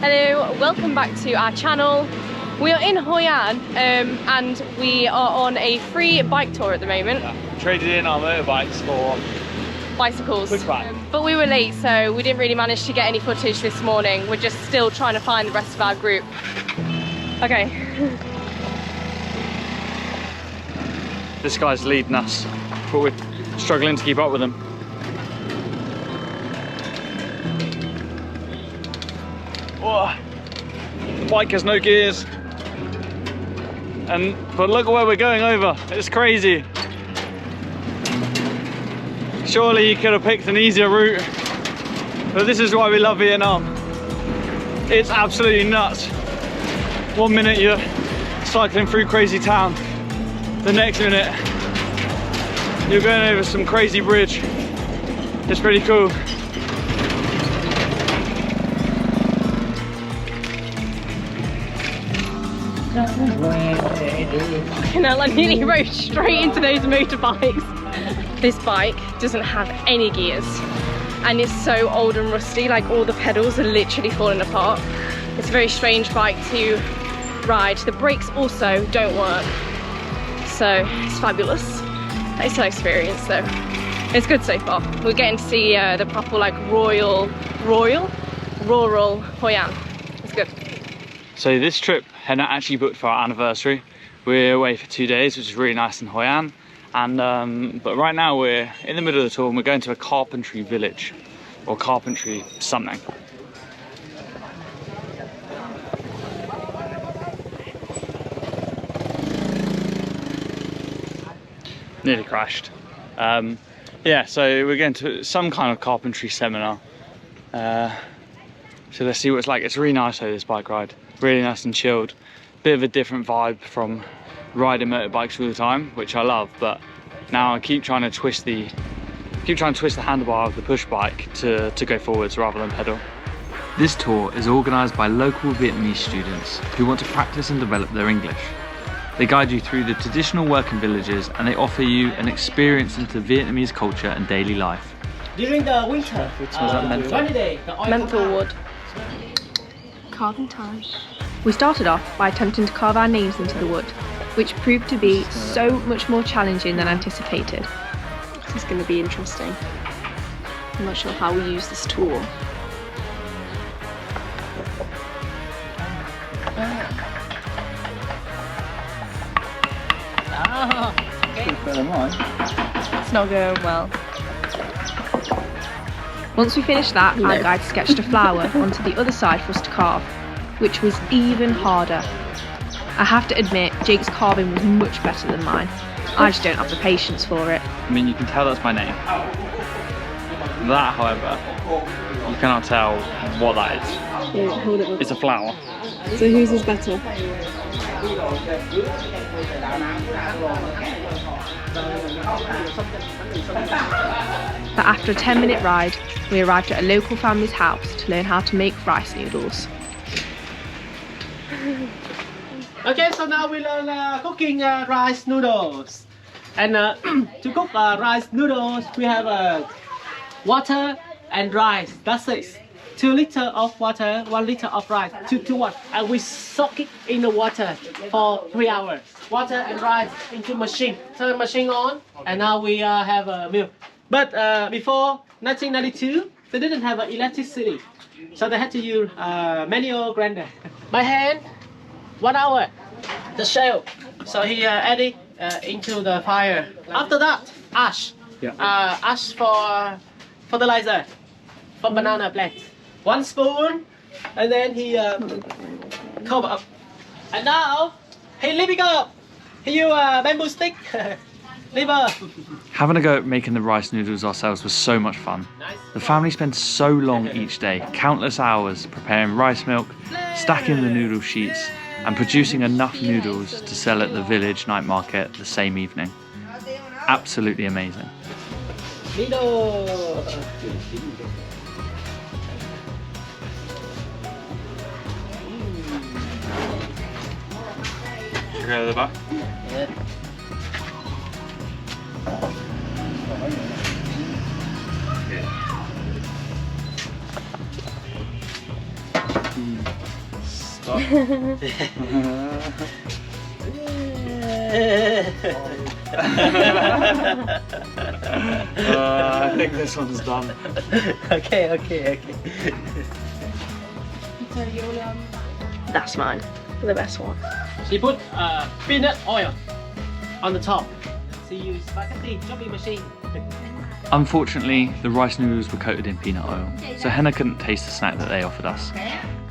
Hello, welcome back to our channel. We are in Hoi An and we are on a free bike tour at the moment. Yeah. Traded in our motorbikes for bicycles. Pushbike. But we were late, so we didn't really manage to get any footage this morning. We're just still trying to find the rest of our group. Okay. This guy's leading us, but we're struggling to keep up with him. Oh, the bike has no gears. But look at where we're going over. It's crazy. Surely you could have picked an easier route. But this is why we love Vietnam. It's absolutely nuts. 1 minute you're cycling through crazy town. The next minute you're going over some crazy bridge. It's pretty cool. Fucking hell, I nearly rode straight into those motorbikes. This bike doesn't have any gears and it's so old and rusty, like all the pedals are literally falling apart. It's a very strange bike to ride. The brakes also don't work, so it's fabulous. It's an experience though. It's good so far. We're getting to see the proper like rural Hoi An. It's good. So this trip had not actually booked for our anniversary. We're away for 2 days, which is really nice in Hoi An. And but right now we're in the middle of the tour and we're going to a carpentry village or carpentry something. Nearly crashed. Yeah, so we're going to some kind of carpentry seminar. So let's see what it's like. It's really nice though, this bike ride. Really nice and chilled. Bit of a different vibe from riding motorbikes all the time, which I love, but now I keep trying to twist the handlebar of the push bike to go forwards rather than pedal. This tour is organised by local Vietnamese students who want to practice and develop their English. They guide you through the traditional working villages and they offer you an experience into Vietnamese culture and daily life. During the winter, Menthol wood. Carving time. We started off by attempting to carve our names into the wood, which proved to be so much more challenging than anticipated. This is going to be interesting. I'm not sure how we use this tool. It's not going well. Once we finished that, our guide sketched a flower onto the other side for us to carve, which was even harder. I have to admit, Jake's carving was much better than mine. I just don't have the patience for it. I mean, you can tell that's my name. That, however, you cannot tell what that is. Yeah, hold it up. It's a flower. So whose is better? But after a 10-minute ride, we arrived at a local family's house to learn how to make rice noodles. Okay, so now we learn cooking rice noodles. And to cook rice noodles, we have water and rice. That's it. 2 liters of water, 1 liter of rice, 2 to 1. And we soak it in the water for 3 hours. Water and rice into machine. Turn the machine on, and now we have a milk. But before 1992, they didn't have electricity, so they had to use manual grinder. By hand, 1 hour. The shell. So he added into the fire. After that, ash. Yeah. Ash for fertilizer for banana plant. 1 spoon, and then he cover up. And now he leaving up. He use bamboo stick. Leave up. Having a go at making the rice noodles ourselves was so much fun. The family spent so long each day, countless hours preparing rice milk, stacking the noodle sheets, and producing enough noodles to sell at the village night market the same evening. Absolutely amazing. Noodle. Should we go to the back? Yeah. Stop. I think this one's done. Okay. That's mine. The best one. She put peanut oil on the top. She used spaghetti chopping machine. Unfortunately, the rice noodles were coated in peanut oil, so Henna couldn't taste the snack that they offered us.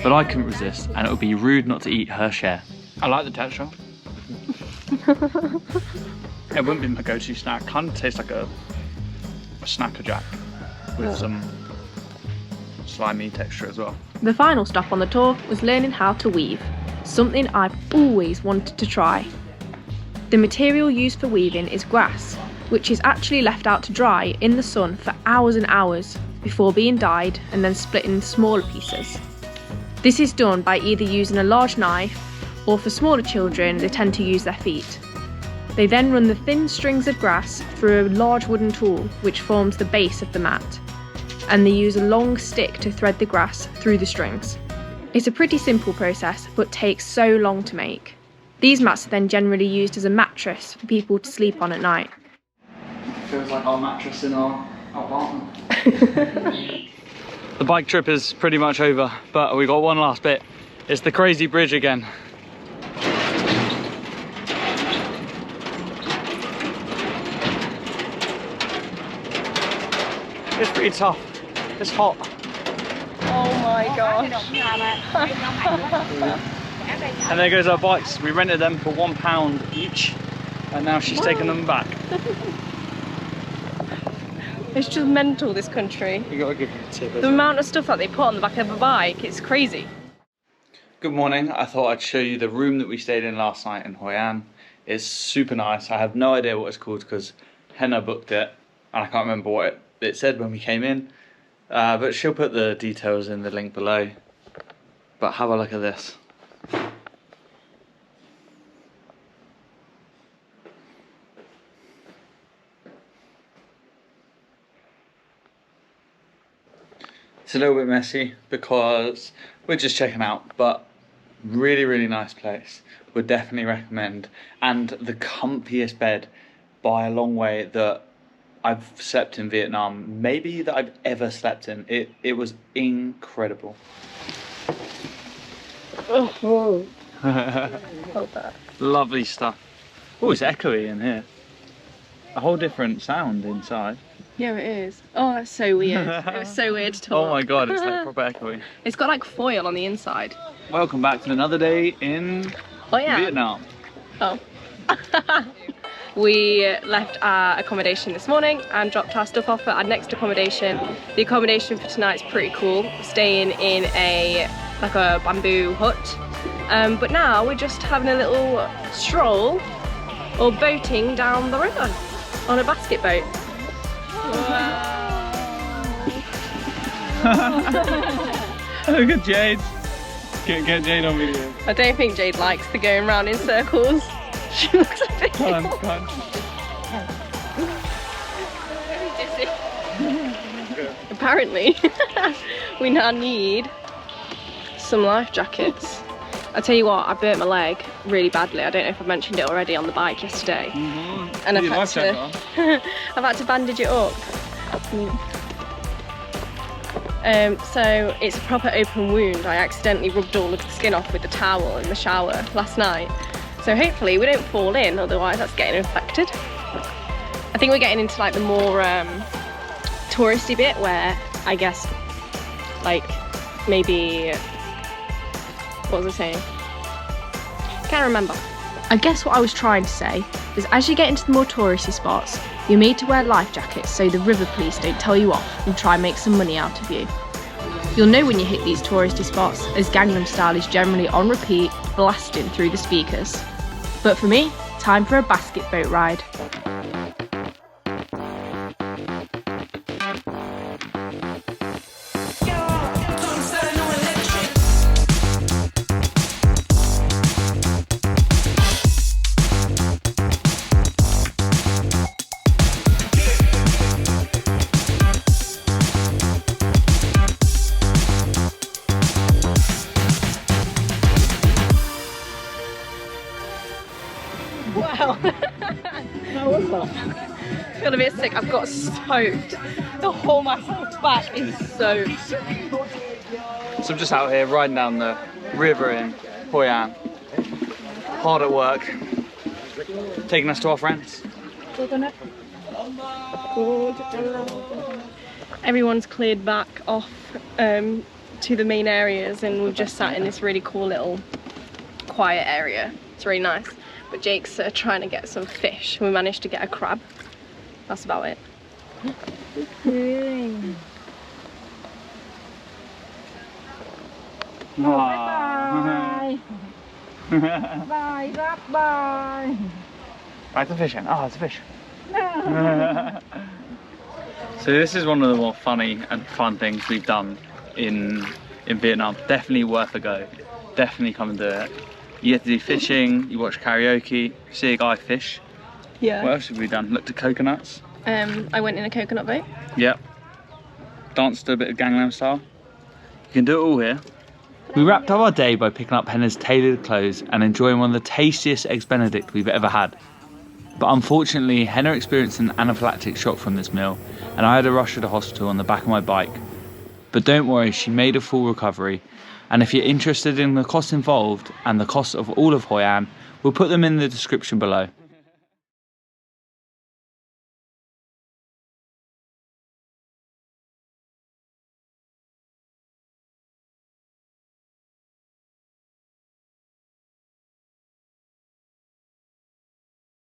But I couldn't resist, and it would be rude not to eat her share. I like the texture. It wouldn't be my go-to snack. Kind of tastes like a Snacker Jack with some slimy texture as well. The final stop on the tour was learning how to weave, something I've always wanted to try. The material used for weaving is grass, which is actually left out to dry in the sun for hours and hours before being dyed and then split in smaller pieces. This is done by either using a large knife, or for smaller children they tend to use their feet. They then run the thin strings of grass through a large wooden tool which forms the base of the mat, and they use a long stick to thread the grass through the strings. It's a pretty simple process but takes so long to make. These mats are then generally used as a mattress for people to sleep on at night. Feels like our mattress in our apartment. The bike trip is pretty much over, but we got one last bit. It's the crazy bridge again. It's pretty tough. It's hot. Oh my gosh. And there goes our bikes. We rented them for £1 each, and now she's taking them back. It's just mental, this country. You gotta give them a tip. The amount of stuff that they put on the back of a bike, it's crazy. Good morning. I thought I'd show you the room that we stayed in last night in Hoi An. It's super nice. I have no idea what it's called because Henna booked it, and I can't remember what it said when we came in. But she'll put the details in the link below. But have a look at this. It's a little bit messy because we're just checking out, but really nice place. Would definitely recommend, and the comfiest bed by a long way that I've slept in Vietnam, maybe that I've ever slept in. It was incredible. Oh. Lovely stuff. Oh, it's echoey in here. A whole different sound inside. Yeah, it is. Oh, that's so weird. It was so weird to talk. Oh my god, it's like proper echoey. It's got like foil on the inside. Welcome back to another day in Vietnam. Oh. We left our accommodation this morning and dropped our stuff off at our next accommodation. The accommodation for tonight's pretty cool. We're staying in a bamboo hut. But now we're just having a little stroll or boating down the river on a basket boat. Look at Jade. Get Jade on video. I don't think Jade likes the going round in circles. She looks a bit Come on. very dizzy. Apparently, we now need some life jackets. I tell you what, I burnt my leg really badly. I don't know if I mentioned it already on the bike yesterday. And I've had to bandage it up. So it's a proper open wound. I accidentally rubbed all of the skin off with the towel in the shower last night. So hopefully we don't fall in, otherwise that's getting infected. I think we're getting into like the more touristy bit where I guess like maybe, what was I saying? Can't remember. I guess what I was trying to say is as you get into the more touristy spots, you're made to wear life jackets so the river police don't tell you off and try and make some money out of you. You'll know when you hit these touristy spots as Gangnam Style is generally on repeat, blasting through the speakers. But for me, time for a basket boat ride. well. I feel a bit sick. I've got soaked. My whole back is soaked. So I'm just out here riding down the river in Hoi An. Hard at work. Taking us to our friends. Everyone's cleared back off to the main areas, and we've just sat in this really cool little quiet area. It's really nice. But Jake's trying to get some fish. We managed to get a crab. That's about it. Bye. Bye, bye. Right, the fish in. Oh, it's a fish. So this is one of the more funny and fun things we've done in Vietnam. Definitely worth a go. Definitely come and do it. You get to do fishing, you watch karaoke, see a guy fish. Yeah. What else have we done? Looked at coconuts. I went in a coconut boat. Yep. Danced a bit of Gangnam Style. You can do it all here. We wrapped up our day by picking up Henna's tailored clothes and enjoying one of the tastiest eggs Benedict we've ever had. But unfortunately, Henna experienced an anaphylactic shock from this meal, and I had to rush her to hospital on the back of my bike. But don't worry, she made a full recovery, and if you're interested in the costs involved and the cost of all of Hoi An, we'll put them in the description below.